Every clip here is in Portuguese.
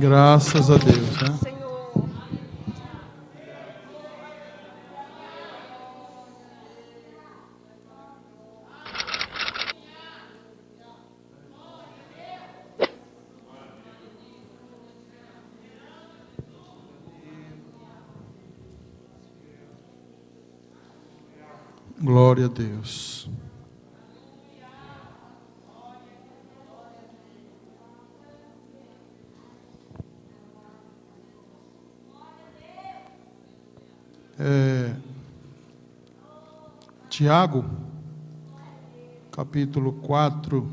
Graças a Deus, né? Senhor. Glória a Deus. Tiago, capítulo 4,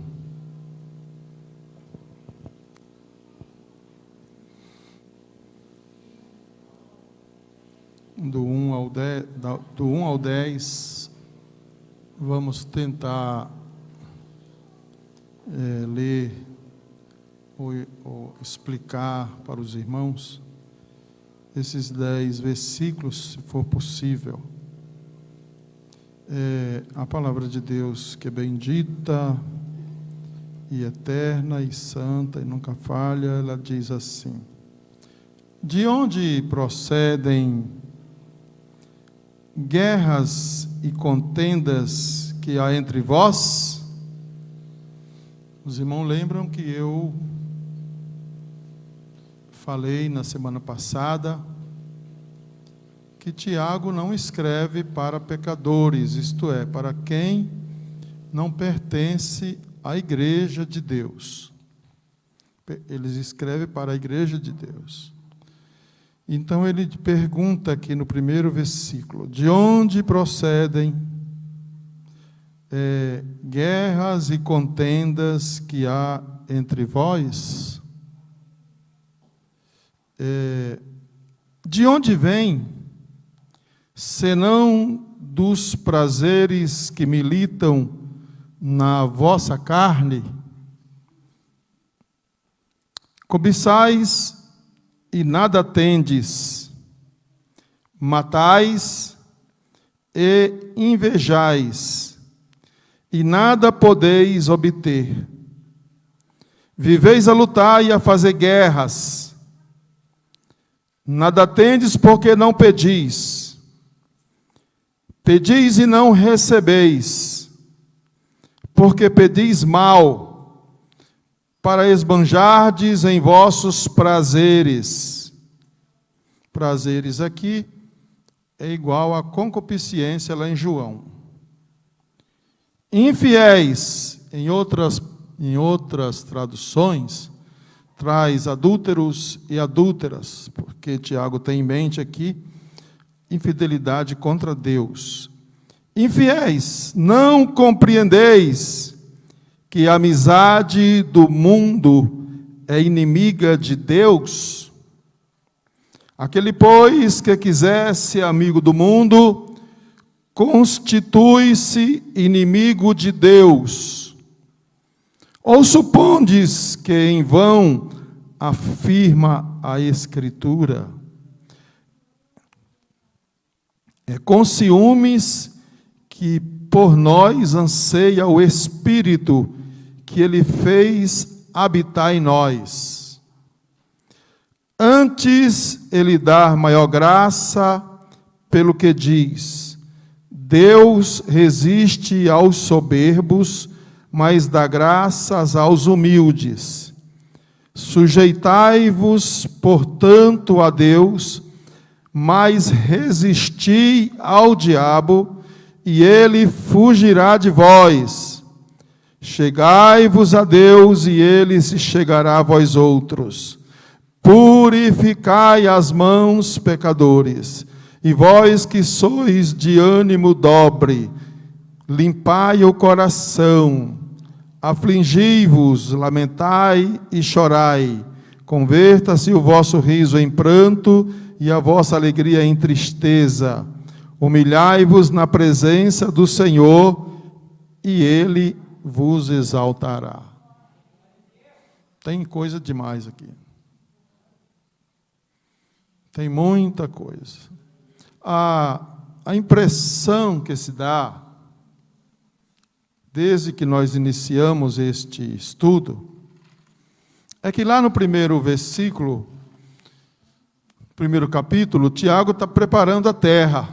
do 1 ao 10, vamos tentar ler ou explicar para os irmãos esses 10 versículos, se for possível. A palavra de Deus, que é bendita e eterna e santa e nunca falha, ela diz assim: de onde procedem guerras e contendas que há entre vós? Os irmãos lembram que eu falei na semana passada que Tiago não escreve para pecadores, isto é, para quem não pertence à igreja de Deus. Ele escreve para a igreja de Deus. Então ele pergunta aqui no primeiro versículo: de onde procedem guerras e contendas que há entre vós? De onde vem, senão dos prazeres que militam na vossa carne? Cobiçais e nada tendes, matais e invejais, e nada podeis obter. Viveis a lutar e a fazer guerras. Nada tendes porque não pedis. Pedis e não recebeis, porque pedis mal, para esbanjardes em vossos prazeres. Prazeres aqui é igual a concupiscência lá em João. Infiéis, em outras traduções, traz adúlteros e adúlteras, porque Tiago tem em mente aqui infidelidade contra Deus. Infiéis, não compreendeis que a amizade do mundo é inimiga de Deus? Aquele, pois, que quiser ser amigo do mundo, constitui-se inimigo de Deus. Ou supondes que em vão afirma a Escritura? É com ciúmes que por nós anseia o Espírito que Ele fez habitar em nós. Antes Ele dá maior graça, pelo que diz: Deus resiste aos soberbos, mas dá graças aos humildes. Sujeitai-vos, portanto, a Deus, mas resisti ao diabo, e ele fugirá de vós. Chegai-vos a Deus, e ele se chegará a vós outros. Purificai as mãos, pecadores, e vós que sois de ânimo dobre, limpai o coração, afligi-vos, lamentai e chorai. Converta-se o vosso riso em pranto, e a vossa alegria em tristeza. Humilhai-vos na presença do Senhor, e Ele vos exaltará. Tem coisa demais aqui. Tem muita coisa. A impressão que se dá, desde que nós iniciamos este estudo, é que lá no primeiro versículo, primeiro capítulo, Tiago está preparando a terra.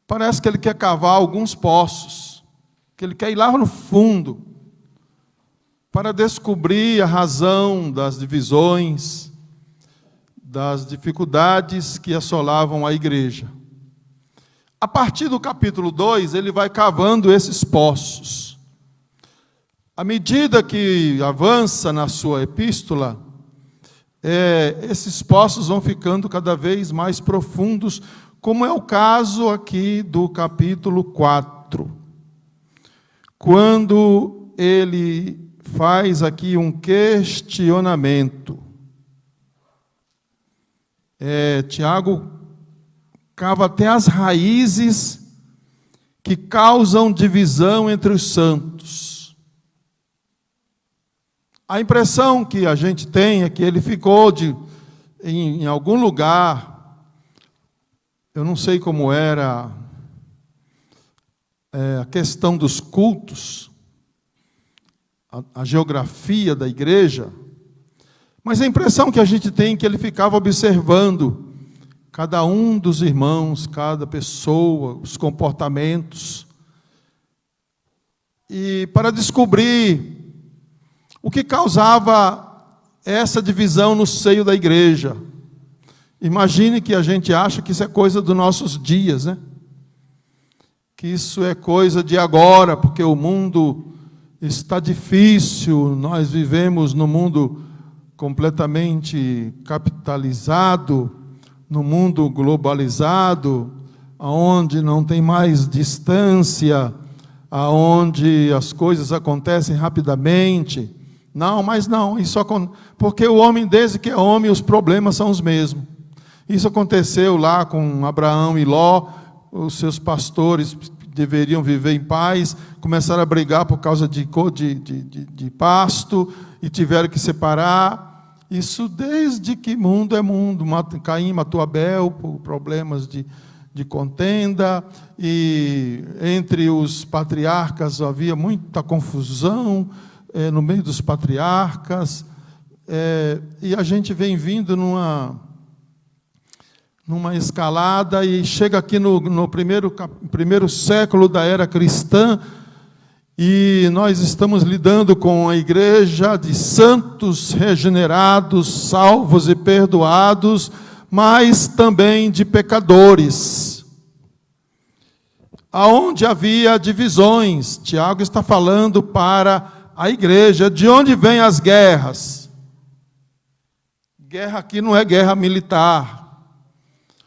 Parece que ele quer cavar alguns poços, que ele quer ir lá no fundo, para descobrir a razão das divisões, das dificuldades que assolavam a igreja. A partir do capítulo 2, ele vai cavando esses poços. À medida que avança na sua epístola, esses poços vão ficando cada vez mais profundos, como é o caso aqui do capítulo 4. Quando ele faz aqui um questionamento. Tiago cava até as raízes que causam divisão entre os santos. A impressão que a gente tem é que ele ficou em algum lugar, eu não sei como era a questão dos cultos, a geografia da igreja, mas a impressão que a gente tem é que ele ficava observando cada um dos irmãos, cada pessoa, os comportamentos, e para descobrir o que causava essa divisão no seio da igreja. Imagine que a gente acha que isso é coisa dos nossos dias, né? Que isso é coisa de agora, porque o mundo está difícil, nós vivemos num mundo completamente capitalizado, no mundo globalizado, onde não tem mais distância, onde as coisas acontecem rapidamente. Não, mas não, porque o homem, desde que é homem, os problemas são os mesmos. Isso aconteceu lá com Abraão e Ló, os seus pastores deveriam viver em paz, começaram a brigar por causa de pasto, e tiveram que separar. Isso desde que mundo é mundo. Caim matou Abel por problemas de contenda, e entre os patriarcas havia muita confusão no meio dos patriarcas, e a gente vem vindo numa escalada, e chega aqui no primeiro século da era cristã, e nós estamos lidando com a igreja de santos regenerados, salvos e perdoados, mas também de pecadores. Aonde havia divisões, Tiago está falando para a igreja. De onde vêm as guerras? Guerra aqui não é guerra militar.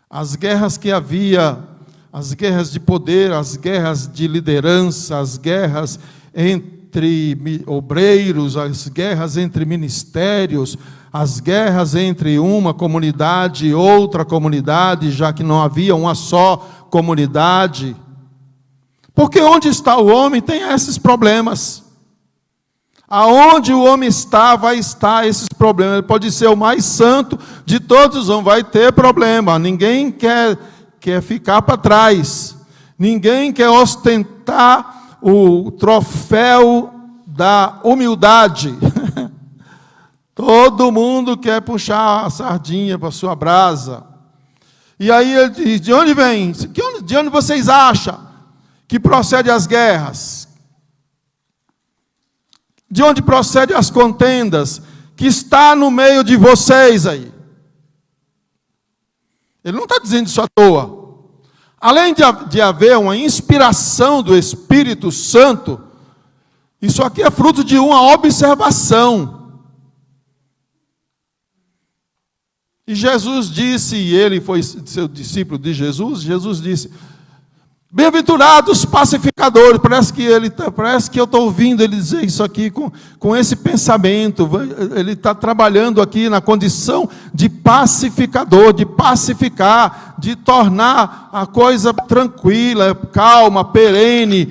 As guerras que havia, as guerras de poder, as guerras de liderança, as guerras entre obreiros, as guerras entre ministérios, as guerras entre uma comunidade e outra comunidade, já que não havia uma só comunidade. Porque onde está o homem tem esses problemas. Aonde o homem está, vai estar esses problemas. Ele pode ser o mais santo de todos, não vai ter problema. Ninguém quer ficar para trás. Ninguém quer ostentar o troféu da humildade. Todo mundo quer puxar a sardinha para a sua brasa. E aí ele diz, de onde vem? De onde vocês acham que procede as guerras? De onde procedem as contendas? Que está no meio de vocês aí. Ele não está dizendo isso à toa. Além de haver uma inspiração do Espírito Santo, isso aqui é fruto de uma observação. E Jesus disse, e ele foi seu discípulo de Jesus, Jesus disse, bem-aventurados pacificadores. Parece que eu estou ouvindo ele dizer isso aqui com esse pensamento. Ele está trabalhando aqui na condição de pacificador, de pacificar, de tornar a coisa tranquila, calma, perene,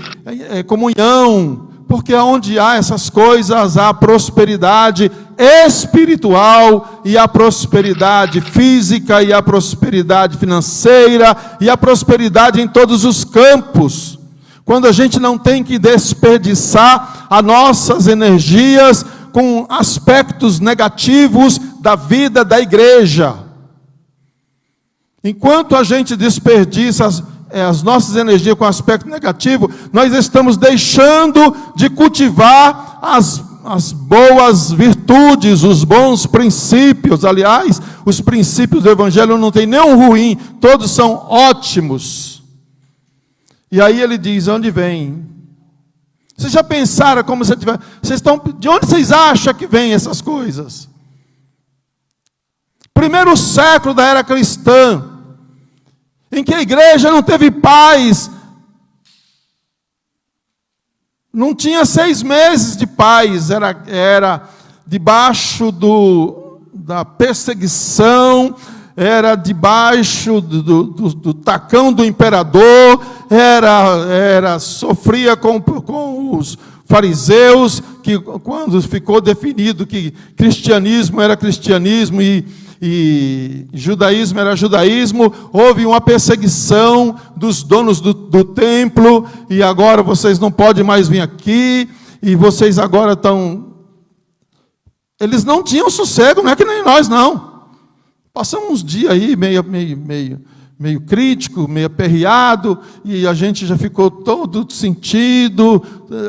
comunhão. Porque onde há essas coisas, há prosperidade espiritual, e a prosperidade física, e a prosperidade financeira, e a prosperidade em todos os campos. Quando a gente não tem que desperdiçar as nossas energias com aspectos negativos da vida da igreja. Enquanto a gente desperdiça as nossas energias com aspecto negativo, nós estamos deixando de cultivar as boas virtudes, os bons princípios. Aliás, os princípios do Evangelho não tem nenhum ruim, todos são ótimos. E aí ele diz, onde vem? Vocês já pensaram como você tiver? De onde vocês acham que vem essas coisas? Primeiro século da era cristã, em que a igreja não teve paz, não tinha 6 meses de paz, era debaixo da perseguição, era debaixo do tacão do imperador, sofria com os fariseus, que quando ficou definido que cristianismo era cristianismo e judaísmo era judaísmo, houve uma perseguição dos donos do templo, e agora vocês não podem mais vir aqui, e vocês agora estão... Eles não tinham sossego, não é que nem nós, não. Passamos uns dias aí meio crítico, meio aperreado, e a gente já ficou todo sentido,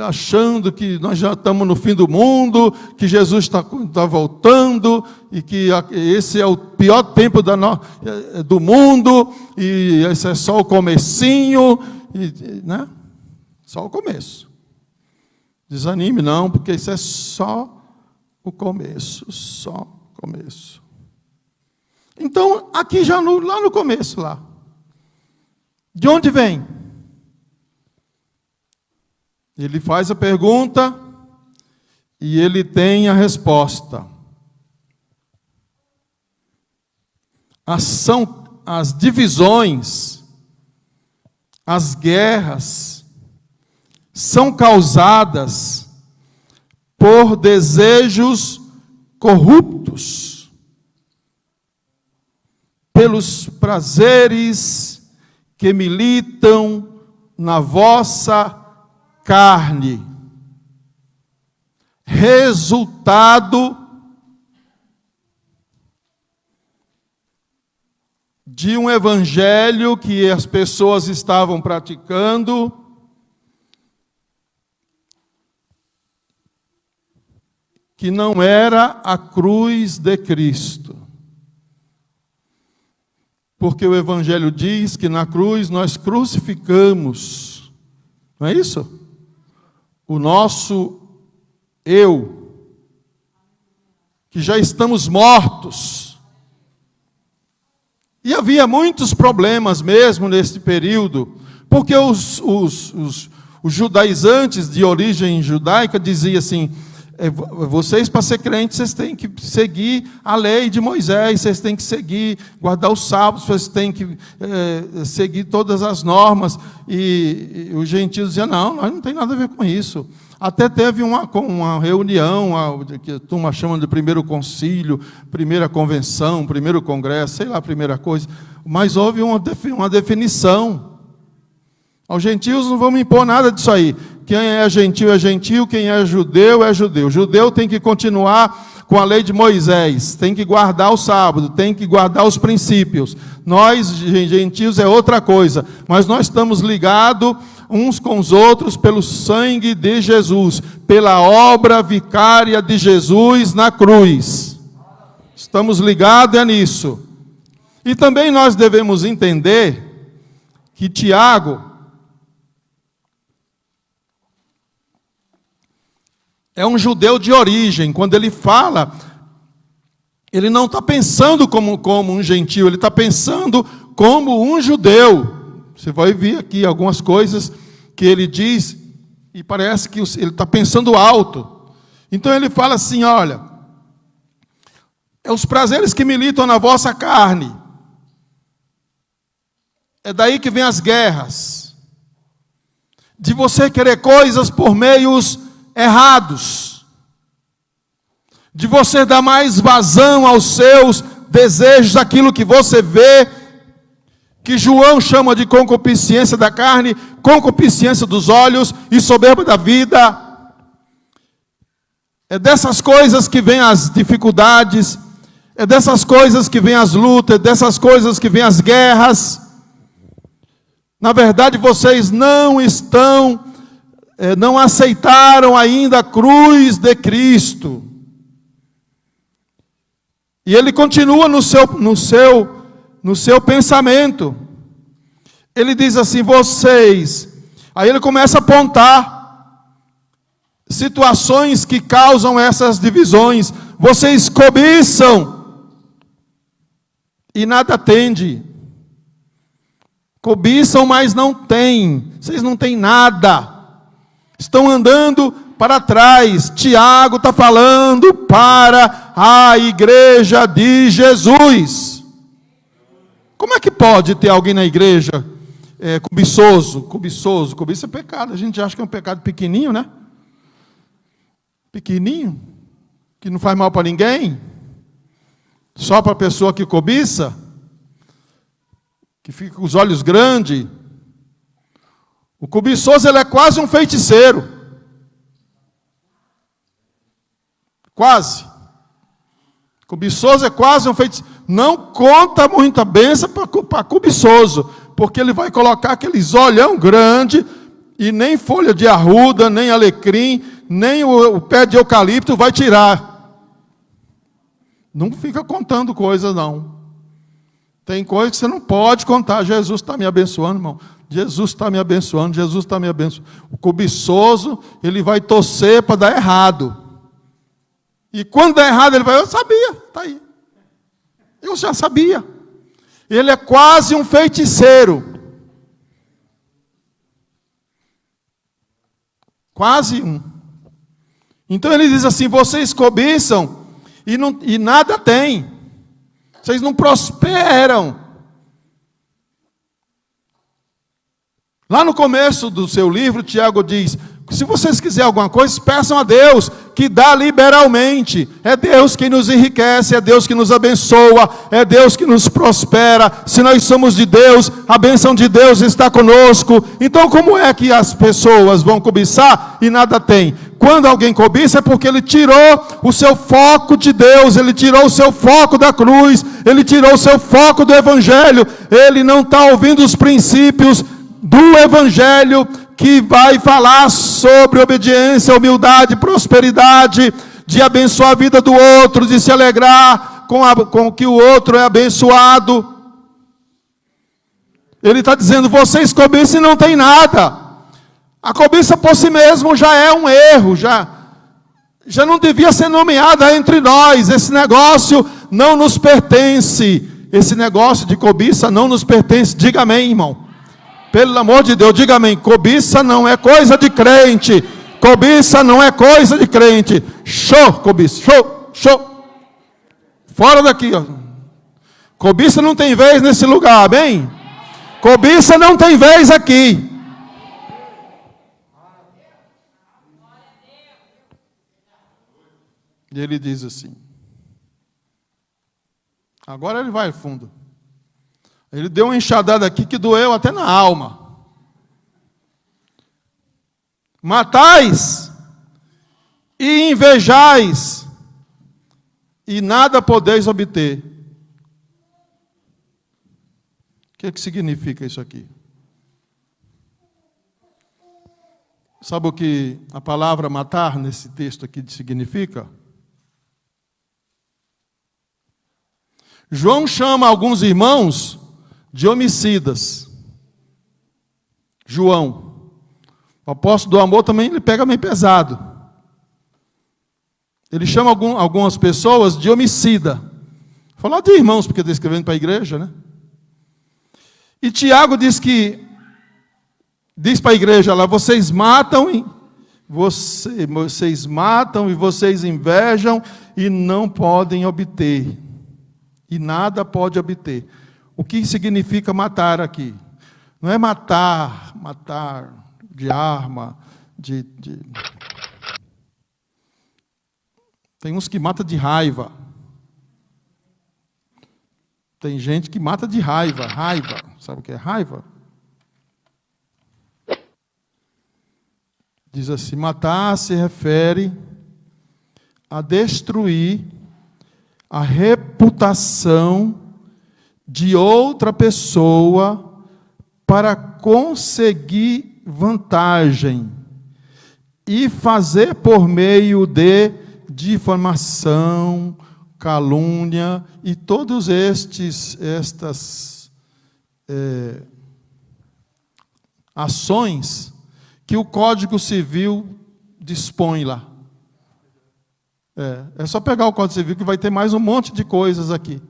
achando que nós já estamos no fim do mundo, que Jesus está voltando, e que esse é o pior tempo do mundo, e esse é só o comecinho, né? Só o começo. Desanime não, porque isso é só o começo, só o começo. Então, aqui já lá no começo, lá. De onde vem? Ele faz a pergunta e ele tem a resposta. As divisões, as guerras, são causadas por desejos corruptos, pelos prazeres que militam na vossa carne. Resultado de um evangelho que as pessoas estavam praticando, que não era a cruz de Cristo. Porque o Evangelho diz que na cruz nós crucificamos, não é isso? O nosso eu, que já estamos mortos. E havia muitos problemas mesmo nesse período, porque os judaizantes de origem judaica diziam assim: vocês, para ser crentes, vocês têm que seguir a lei de Moisés, vocês têm que seguir, guardar os sábados, vocês têm que seguir todas as normas. E os gentios diziam, não, nós não tem nada a ver com isso. Até teve uma reunião, que a turma chama de primeiro concílio, primeira convenção, primeiro congresso, sei lá, primeira coisa. Mas houve uma definição. Aos gentios não vamos impor nada disso aí. Quem é gentil, quem é judeu. O judeu tem que continuar com a lei de Moisés, tem que guardar o sábado, tem que guardar os princípios. Nós, gentios, é outra coisa, mas nós estamos ligados uns com os outros pelo sangue de Jesus, pela obra vicária de Jesus na cruz. Estamos ligados nisso. E também nós devemos entender que Tiago é um judeu de origem. Quando ele fala, ele não está pensando como um gentio, ele está pensando como um judeu. Você vai ver aqui algumas coisas que ele diz, e parece que ele está pensando alto. Então ele fala assim, olha, é os prazeres que militam na vossa carne. É daí que vem as guerras. De você querer coisas por meios errados, de você dar mais vazão aos seus desejos, aquilo que você vê, que João chama de concupiscência da carne, concupiscência dos olhos e soberba da vida. É dessas coisas que vêm as dificuldades, é dessas coisas que vêm as lutas, é dessas coisas que vêm as guerras. Na verdade, vocês não aceitaram ainda a cruz de Cristo. E ele continua no seu pensamento. Ele diz assim, vocês. Aí ele começa a apontar situações que causam essas divisões. Vocês cobiçam e nada tende. Cobiçam, mas não têm. Vocês não têm nada. Estão andando para trás. Tiago está falando para a igreja de Jesus. Como é que pode ter alguém na igreja cobiçoso? Cobiça é pecado. A gente acha que é um pecado pequenininho, né? Pequenininho, que não faz mal para ninguém. Só para a pessoa que cobiça, que fica com os olhos grandes. O cobiçoso, ele é quase um feiticeiro. Quase. Cobiçoso é quase um feiticeiro. Não conta muita bênção para cobiçoso, porque ele vai colocar aqueles olhão grande, e nem folha de arruda, nem alecrim, nem o pé de eucalipto vai tirar. Não fica contando coisas, não. Tem coisa que você não pode contar. Jesus está me abençoando, irmão. Jesus está me abençoando, Jesus está me abençoando. O cobiçoso, ele vai torcer para dar errado. E quando dá errado, ele vai, eu sabia, está aí. Eu já sabia. Ele é quase um feiticeiro. Quase um. Então ele diz assim, vocês cobiçam e nada têm. Vocês não prosperam. Lá no começo do seu livro, Tiago diz, se vocês quiserem alguma coisa, peçam a Deus, que dá liberalmente. É Deus quem nos enriquece, é Deus que nos abençoa, é Deus que nos prospera. Se nós somos de Deus, a bênção de Deus está conosco. Então como é que as pessoas vão cobiçar e nada tem? Quando alguém cobiça é porque ele tirou o seu foco de Deus, ele tirou o seu foco da cruz, ele tirou o seu foco do Evangelho, ele não está ouvindo os princípios do Evangelho, que vai falar sobre obediência, humildade, prosperidade, de abençoar a vida do outro, de se alegrar com que o outro é abençoado. Ele está dizendo, vocês cobiçam e não tem nada. A cobiça por si mesmo já é um erro, já não devia ser nomeada entre nós. Esse negócio não nos pertence. Esse negócio de cobiça não nos pertence. Diga amém, irmão. Pelo amor de Deus, diga amém. Cobiça não é coisa de crente. Cobiça não é coisa de crente. Show, cobiça. Show. Fora daqui, ó. Cobiça não tem vez nesse lugar, amém? Cobiça não tem vez aqui. E ele diz assim. Agora ele vai fundo. Ele deu uma enxadada aqui que doeu até na alma. Matais e invejais, e nada podeis obter. O que significa isso aqui? Sabe o que a palavra matar nesse texto aqui significa? João chama alguns irmãos de homicidas. João, o apóstolo do amor, também ele pega meio pesado. Ele chama algumas pessoas de homicida. Falar de irmãos, porque está escrevendo para a igreja, né? E Tiago diz para a igreja lá, vocês matam e vocês invejam e não podem obter. E nada pode obter. O que significa matar aqui? Não é matar de arma, Tem uns que matam de raiva. Tem gente que mata de raiva. Sabe o que é raiva? Diz assim: matar se refere a destruir a reputação de outra pessoa para conseguir vantagem e fazer por meio de difamação, calúnia e todos estas ações que o Código Civil dispõe lá. É só pegar o Código Civil que vai ter mais um monte de coisas aqui.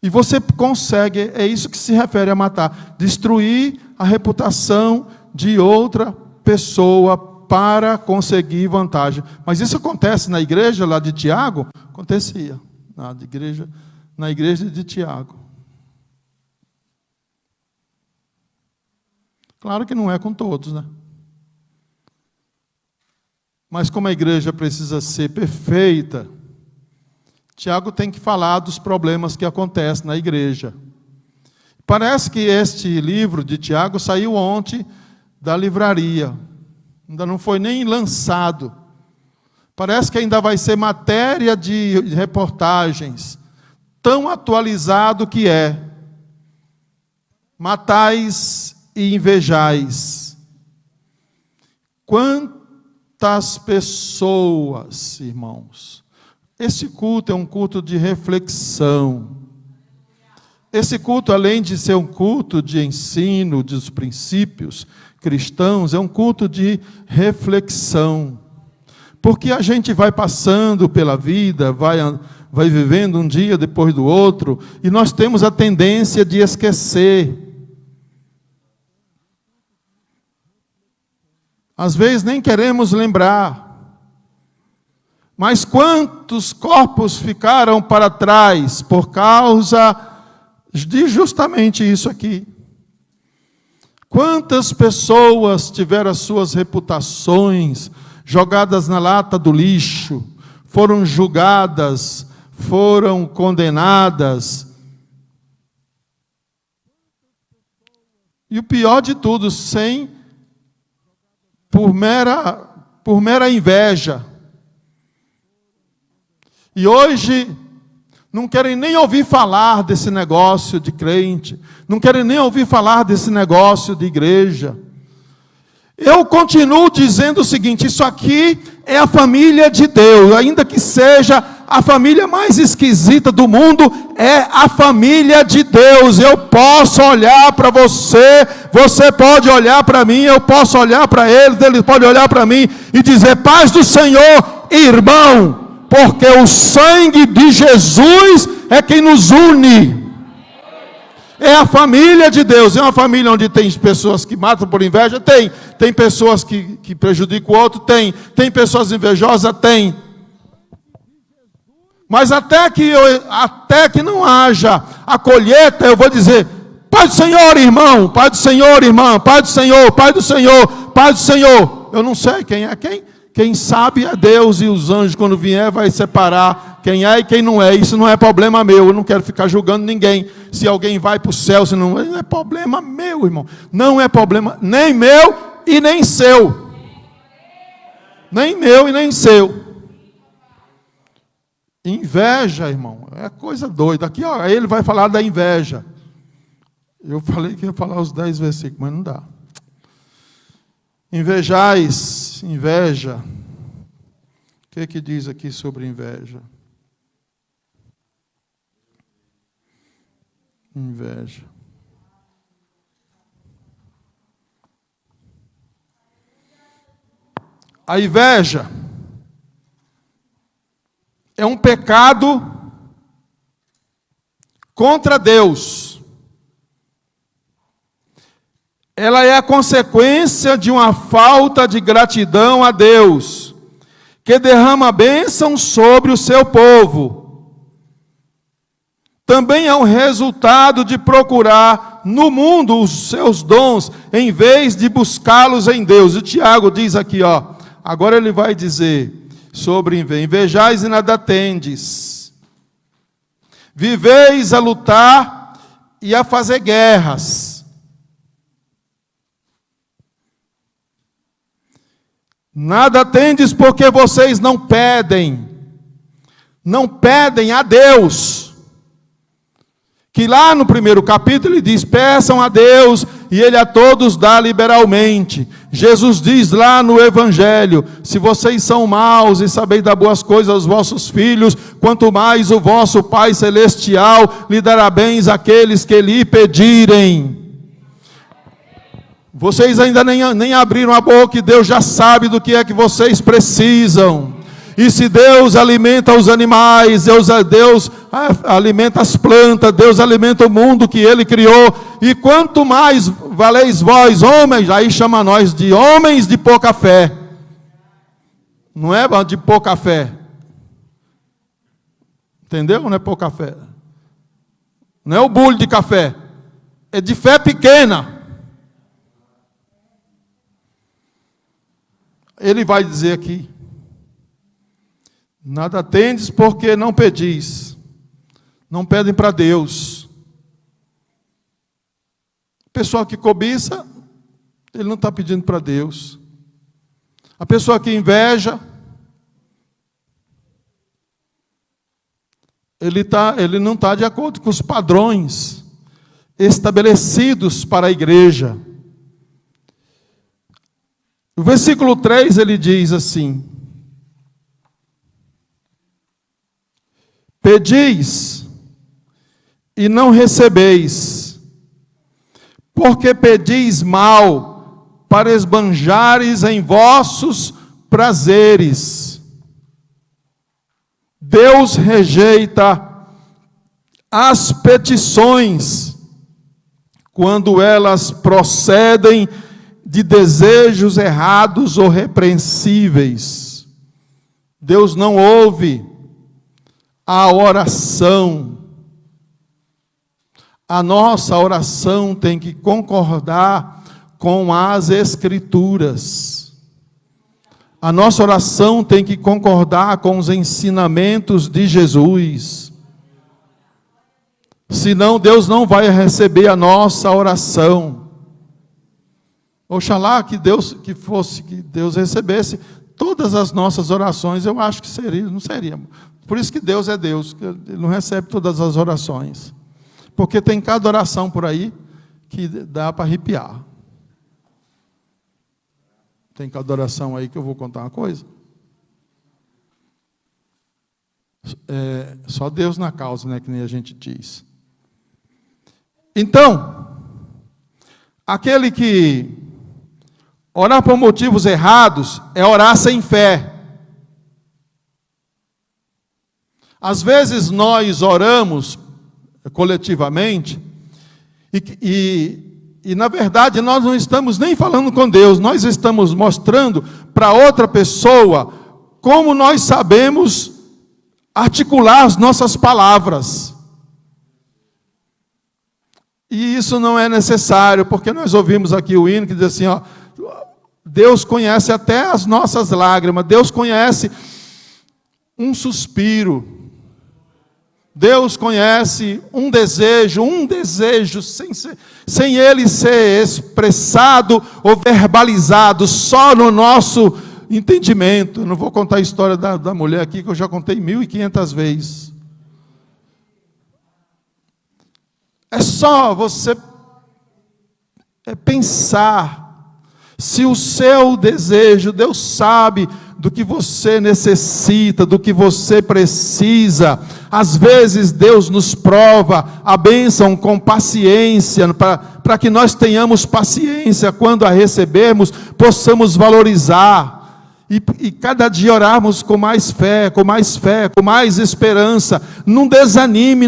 E você consegue, é isso que se refere a matar, destruir a reputação de outra pessoa para conseguir vantagem. Mas isso acontece na igreja lá de Tiago? Acontecia, na igreja de Tiago. Claro que não é com todos, né? Mas como a igreja precisa ser perfeita, Tiago tem que falar dos problemas que acontecem na igreja. Parece que este livro de Tiago saiu ontem da livraria. Ainda não foi nem lançado. Parece que ainda vai ser matéria de reportagens. Tão atualizado que é. Matais e invejais. Quantas pessoas, irmãos. Esse culto é um culto de reflexão. Esse culto, além de ser um culto de ensino dos princípios cristãos, é um culto de reflexão. Porque a gente vai passando pela vida, vai vivendo um dia depois do outro, e nós temos a tendência de esquecer. Às vezes nem queremos lembrar. Mas quantos corpos ficaram para trás por causa de justamente isso aqui? Quantas pessoas tiveram as suas reputações jogadas na lata do lixo, foram julgadas, foram condenadas? E o pior de tudo, por mera inveja. E hoje, não querem nem ouvir falar desse negócio de crente, não querem nem ouvir falar desse negócio de igreja. Eu continuo dizendo o seguinte: isso aqui é a família de Deus, ainda que seja a família mais esquisita do mundo, é a família de Deus. Eu posso olhar para você, você pode olhar para mim, eu posso olhar para ele pode olhar para mim e dizer: paz do Senhor, irmão. Porque o sangue de Jesus é quem nos une. É a família de Deus. É uma família onde tem pessoas que matam por inveja? Tem pessoas que prejudicam o outro? Tem pessoas invejosas? Tem. Mas até que não haja a colheita, eu vou dizer: Pai do Senhor, irmão, Pai do Senhor, irmã, Pai do Senhor, Pai do Senhor, Pai do Senhor. Eu não sei quem é quem. Quem sabe é Deus, e os anjos, quando vier, vai separar quem é e quem não é. Isso não é problema meu, eu não quero ficar julgando ninguém. Se alguém vai para o céu, se não é problema meu, irmão. Não é problema nem meu e nem seu. Nem meu e nem seu. Inveja, irmão, é coisa doida. Aqui, ó, ele vai falar da inveja. Eu falei que ia falar os 10 versículos, mas não dá. Invejais, inveja. O que diz aqui sobre inveja? Inveja. A inveja é um pecado contra Deus. Ela é a consequência de uma falta de gratidão a Deus, que derrama bênção sobre o seu povo. Também é um resultado de procurar no mundo os seus dons, em vez de buscá-los em Deus. E Tiago diz aqui, ó, agora ele vai dizer sobre invejais e nada tendes. Viveis a lutar e a fazer guerras. Nada tendes porque vocês não pedem a Deus. Que lá no primeiro capítulo ele diz, peçam a Deus e Ele a todos dá liberalmente. Jesus diz lá no Evangelho, se vocês são maus e sabeis dar boas coisas aos vossos filhos, quanto mais o vosso Pai Celestial lhe dará bens àqueles que lhe pedirem. Vocês ainda nem abriram a boca e Deus já sabe do que é que vocês precisam. E se Deus alimenta os animais, Deus alimenta as plantas, Deus alimenta o mundo que Ele criou. E quanto mais valeis vós, homens, aí chama nós de homens de pouca fé. Não é de pouca fé. Entendeu? Não é pouca fé. Não é o bule de café. É de fé pequena. Ele vai dizer aqui, nada tendes porque não pedis. Não pedem para Deus. A pessoa que cobiça, ele não está pedindo para Deus. A pessoa que inveja, ele não está de acordo com os padrões estabelecidos para a igreja. O versículo 3 ele diz assim: pedis e não recebeis, porque pedis mal, para esbanjares em vossos prazeres. Deus rejeita as petições quando elas procedem de desejos errados ou repreensíveis. Deus não ouve a oração. A nossa oração tem que concordar com as Escrituras. A nossa oração tem que concordar com os ensinamentos de Jesus. Senão Deus não vai receber a nossa oração. Oxalá que Deus recebesse todas as nossas orações, eu acho que não seria. Por isso que Deus é Deus, Ele não recebe todas as orações. Porque tem cada oração por aí que dá para arrepiar. Tem cada oração aí que eu vou contar uma coisa. Só Deus na causa, né, que nem a gente diz. Então, aquele que orar por motivos errados é orar sem fé. Às vezes nós oramos coletivamente e na verdade nós não estamos nem falando com Deus, nós estamos mostrando para outra pessoa como nós sabemos articular as nossas palavras. E isso não é necessário, porque nós ouvimos aqui o hino que diz assim, ó, Deus conhece até as nossas lágrimas, Deus conhece um suspiro, Deus conhece um desejo sem ele ser expressado ou verbalizado, só no nosso entendimento. Eu não vou contar a história da mulher aqui, que eu já contei 1.500 vezes. É só você pensar. Se o seu desejo, Deus sabe do que você necessita, do que você precisa. Às vezes Deus nos prova a bênção com paciência, para que nós tenhamos paciência quando a recebermos, possamos valorizar. E cada dia orarmos com mais fé, com mais esperança. Não desanime,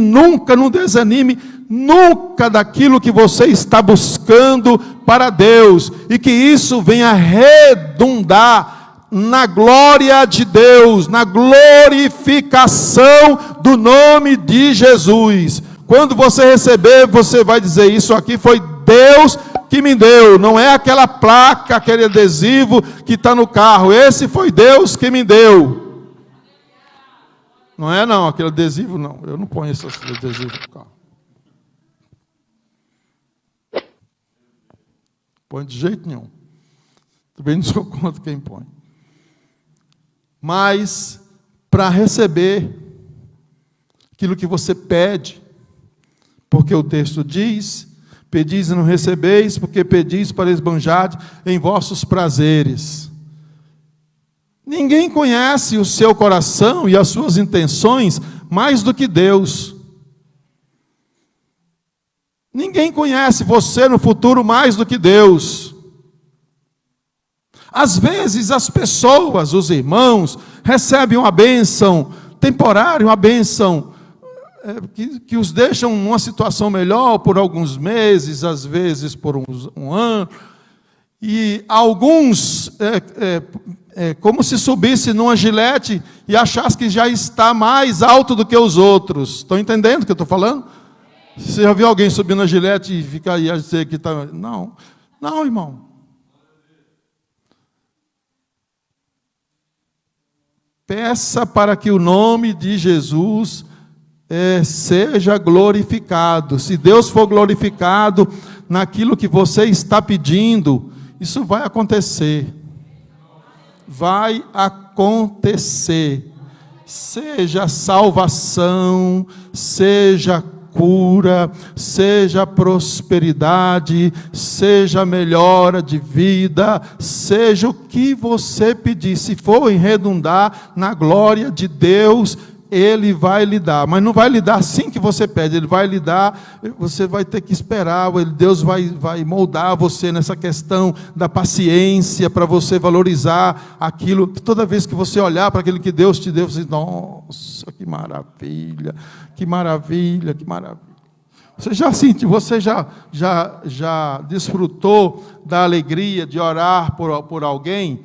nunca daquilo que você está buscando para Deus, e que isso venha redundar na glória de Deus, na glorificação do nome de Jesus. Quando você receber, você vai dizer, isso aqui foi Deus que me deu, não é aquela placa, aquele adesivo que está no carro, esse foi Deus que me deu. Não é não, aquele adesivo não, eu não ponho esse adesivo no carro. Põe de jeito nenhum. Também não sou contra quem põe. mas para receber aquilo que você pede, porque o texto diz: pedis e não recebeis, porque pedis para esbanjar em vossos prazeres. Ninguém conhece o seu coração e as suas intenções mais do que Deus. Ninguém conhece você no futuro mais do que Deus. Às vezes as pessoas, os irmãos, recebem uma bênção temporária, uma bênção que os deixam numa situação melhor por alguns meses, às vezes por um ano. E alguns, como se subisse numa gilete e achasse que já está mais alto do que os outros. Estão entendendo o que eu estou falando? Você já viu alguém subir na gilete e ficar aí a dizer que está... Não, não, irmão. Peça para que o nome de Jesus seja glorificado. Se Deus for glorificado naquilo que você está pedindo, isso vai acontecer. Vai acontecer. Seja salvação, seja cura, seja prosperidade, seja melhora de vida, seja o que você pedir. Se for em redundar na glória de Deus, Ele vai lhe dar, mas não vai lhe dar assim que você pede, Ele vai lhe dar, você vai ter que esperar, Deus vai moldar você nessa questão da paciência, para você valorizar aquilo, toda vez que você olhar para aquilo que Deus te deu, você diz: nossa, que maravilha, que maravilha, que maravilha. Você já sentiu, você já desfrutou da alegria de orar por alguém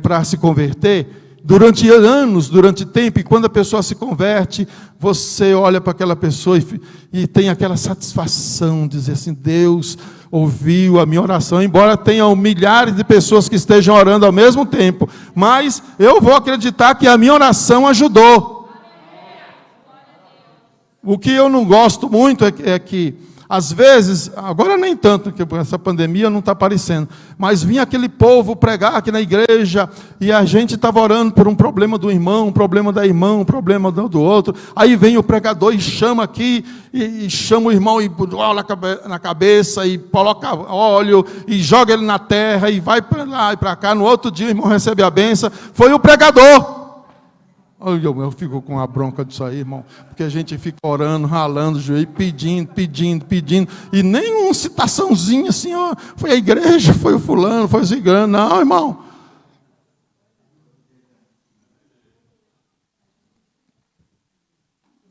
para se converter? Durante anos, durante tempo, e quando a pessoa se converte, você olha para aquela pessoa e tem aquela satisfação, de dizer assim: Deus ouviu a minha oração, embora tenham milhares de pessoas que estejam orando ao mesmo tempo, mas eu vou acreditar que a minha oração ajudou. O que eu não gosto muito é que, às vezes, agora nem tanto, porque essa pandemia não está aparecendo, mas vinha aquele povo pregar aqui na igreja, e a gente estava orando por um problema do irmão, um problema da irmã, um problema do outro, aí vem o pregador e chama aqui, e chama o irmão e olha na cabeça, e coloca óleo, e joga ele na terra, e vai para lá e para cá. No outro dia o irmão recebe a benção. Foi o pregador. Eu fico com a bronca disso aí, irmão, porque a gente fica orando, ralando o joelho, pedindo, e nem uma citaçãozinha assim, ó, foi a igreja, foi o fulano, foi o cigano. Não, irmão.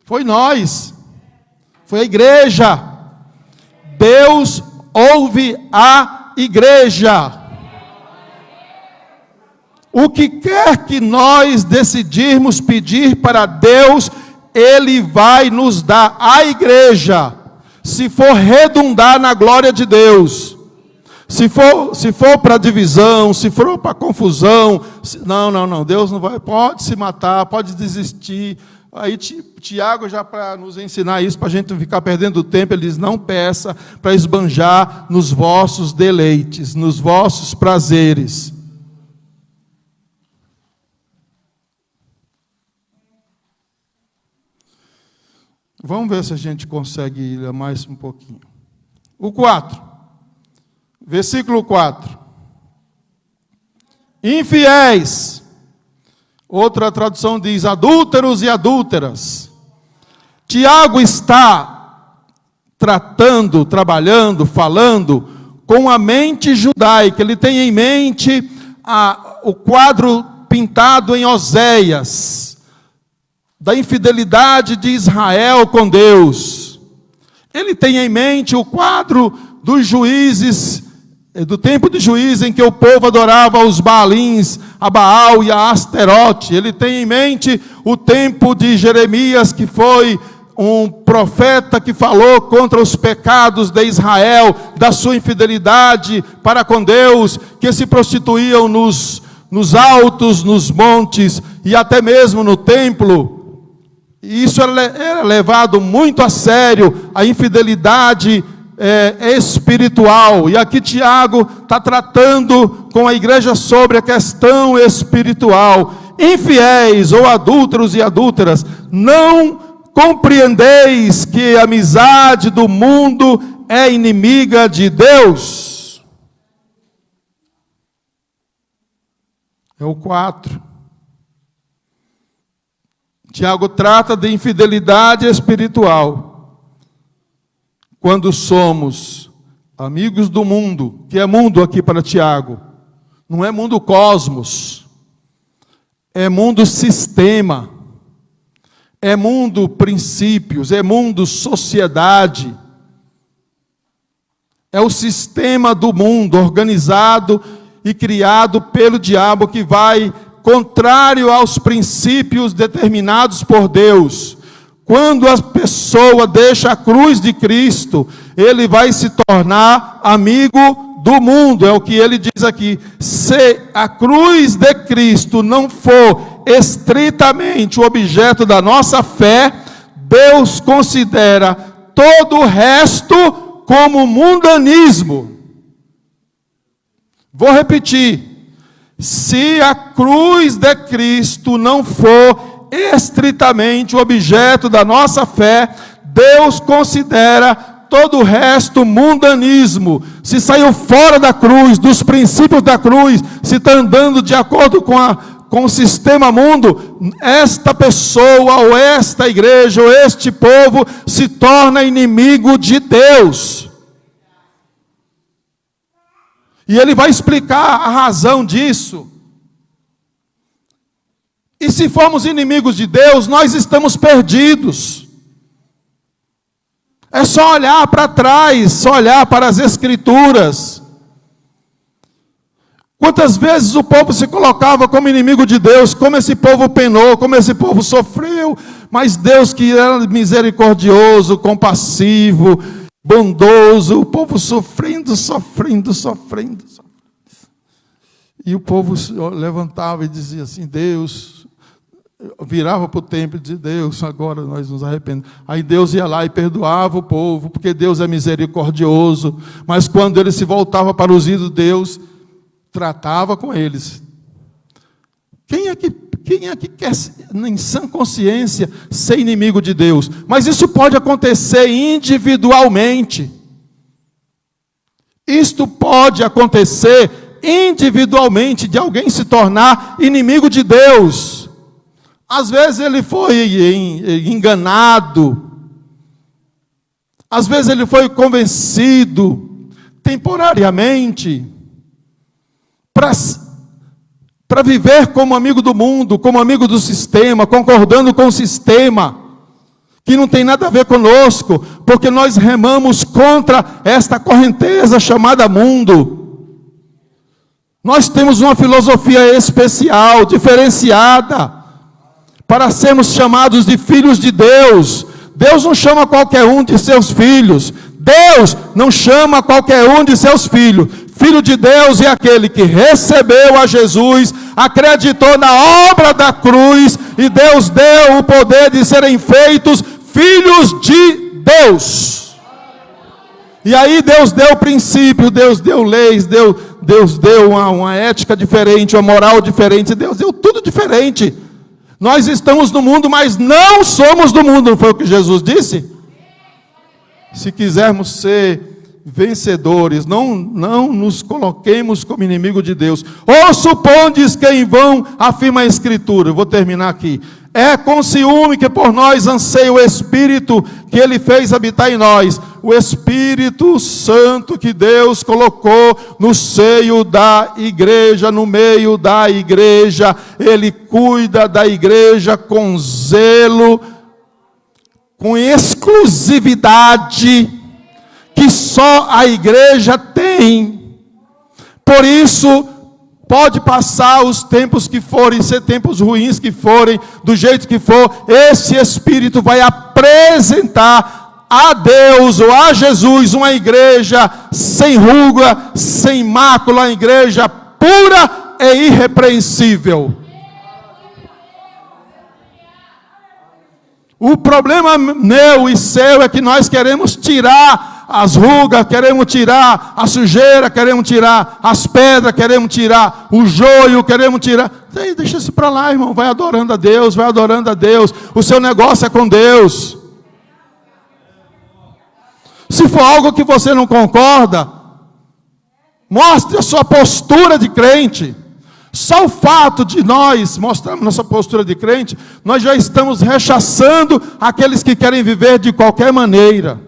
Foi nós, foi a igreja. Deus ouve a igreja. O que quer que nós decidirmos pedir para Deus, Ele vai nos dar. A igreja, se for redundar na glória de Deus, se for para divisão, se for para confusão, não, Deus não vai, pode se matar, pode desistir. Aí Tiago, já para nos ensinar isso, para a gente não ficar perdendo tempo, ele diz: não peça para esbanjar nos vossos deleites, nos vossos prazeres. Vamos ver se a gente consegue ir mais um pouquinho. O 4, versículo 4. Infiéis. Outra tradução diz: adúlteros e adúlteras. Tiago está trabalhando, falando com a mente judaica. Ele tem em mente o quadro pintado em Oséias, da infidelidade de Israel com Deus. Ele tem em mente o quadro dos juízes, do tempo de juízes, em que o povo adorava os Baalins, a Baal e a Asterote. Ele tem em mente o tempo de Jeremias, que foi um profeta que falou contra os pecados de Israel, da sua infidelidade para com Deus, que se prostituíam nos altos, nos montes e até mesmo no templo. E isso era levado muito a sério, a infidelidade espiritual. E aqui Tiago está tratando com a igreja sobre a questão espiritual. infiéis ou adúlteros e adúlteras, não compreendeis que a amizade do mundo é inimiga de Deus? É o 4. Tiago trata de infidelidade espiritual. Quando somos amigos do mundo, que é mundo aqui para Tiago, não é mundo cosmos, é mundo sistema, é mundo princípios, é mundo sociedade, é o sistema do mundo organizado e criado pelo diabo, que vai contrário aos princípios determinados por Deus. Quando a pessoa deixa a cruz de Cristo, ele vai se tornar amigo do mundo. É o que ele diz aqui: se a cruz de Cristo não for estritamente o objeto da nossa fé, Deus considera todo o resto como mundanismo. Vou repetir: se a cruz de Cristo não for estritamente o objeto da nossa fé, Deus considera todo o resto mundanismo. Se saiu fora da cruz, dos princípios da cruz, se está andando de acordo com o sistema mundo, esta pessoa, ou esta igreja, ou este povo, se torna inimigo de Deus. E ele vai explicar a razão disso. E se formos inimigos de Deus, nós estamos perdidos. É só olhar para trás, só olhar para as Escrituras. Quantas vezes o povo se colocava como inimigo de Deus, como esse povo penou, como esse povo sofreu, mas Deus, que era misericordioso, compassivo, bondoso, o povo sofrendo. E o povo levantava e dizia assim: Deus, virava para o templo e dizia: Deus, agora nós nos arrependemos. Aí Deus ia lá e perdoava o povo, porque Deus é misericordioso. Mas quando ele se voltava para os ídolos, Deus tratava com eles. Quem é que quer, em sã consciência, ser inimigo de Deus? Mas isso pode acontecer individualmente. Isto pode acontecer individualmente, de alguém se tornar inimigo de Deus. Às vezes ele foi enganado, às vezes ele foi convencido temporariamente para viver como amigo do mundo, como amigo do sistema, concordando com o sistema, que não tem nada a ver conosco, porque nós remamos contra esta correnteza chamada mundo. Nós temos uma filosofia especial, diferenciada, para sermos chamados de filhos de Deus. Deus não chama qualquer um de seus filhos. Deus não chama qualquer um de seus filhos. Filho de Deus é aquele que recebeu a Jesus, acreditou na obra da cruz, e Deus deu o poder de serem feitos filhos de Deus. E aí Deus deu princípios, Deus deu leis, Deus deu uma ética diferente, uma moral diferente, Deus deu tudo diferente. Nós estamos no mundo, mas não somos do mundo, não foi o que Jesus disse? Se quisermos ser vencedores, não nos coloquemos como inimigo de Deus. Ou supondes que em vão afirma a Escritura, eu vou terminar aqui: é com ciúme que por nós anseia o Espírito que Ele fez habitar em nós. O Espírito Santo que Deus colocou no seio da igreja, no meio da igreja. Ele cuida da igreja com zelo, com exclusividade, que só a igreja tem. Por isso, pode passar os tempos que forem, ser tempos ruins que forem, do jeito que for, esse Espírito vai apresentar a Deus ou a Jesus uma igreja sem ruga, sem mácula, uma igreja pura e irrepreensível. O problema meu e seu é que nós queremos tirar as rugas, queremos tirar a sujeira, queremos tirar as pedras, queremos tirar o joio, queremos tirar. Deixa isso para lá, irmão. Vai adorando a Deus, vai adorando a Deus. O seu negócio é com Deus. Se for algo que você não concorda, mostre a sua postura de crente. Só o fato de nós mostrarmos nossa postura de crente, nós já estamos rechaçando aqueles que querem viver de qualquer maneira.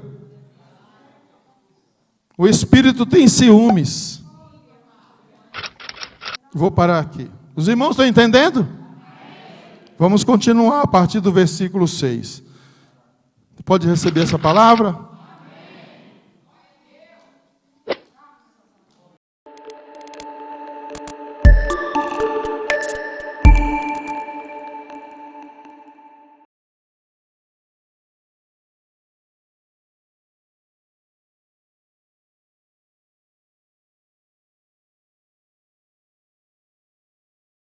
O Espírito tem ciúmes. Vou parar aqui. Os irmãos estão entendendo? Vamos continuar a partir do versículo 6. Pode receber essa palavra?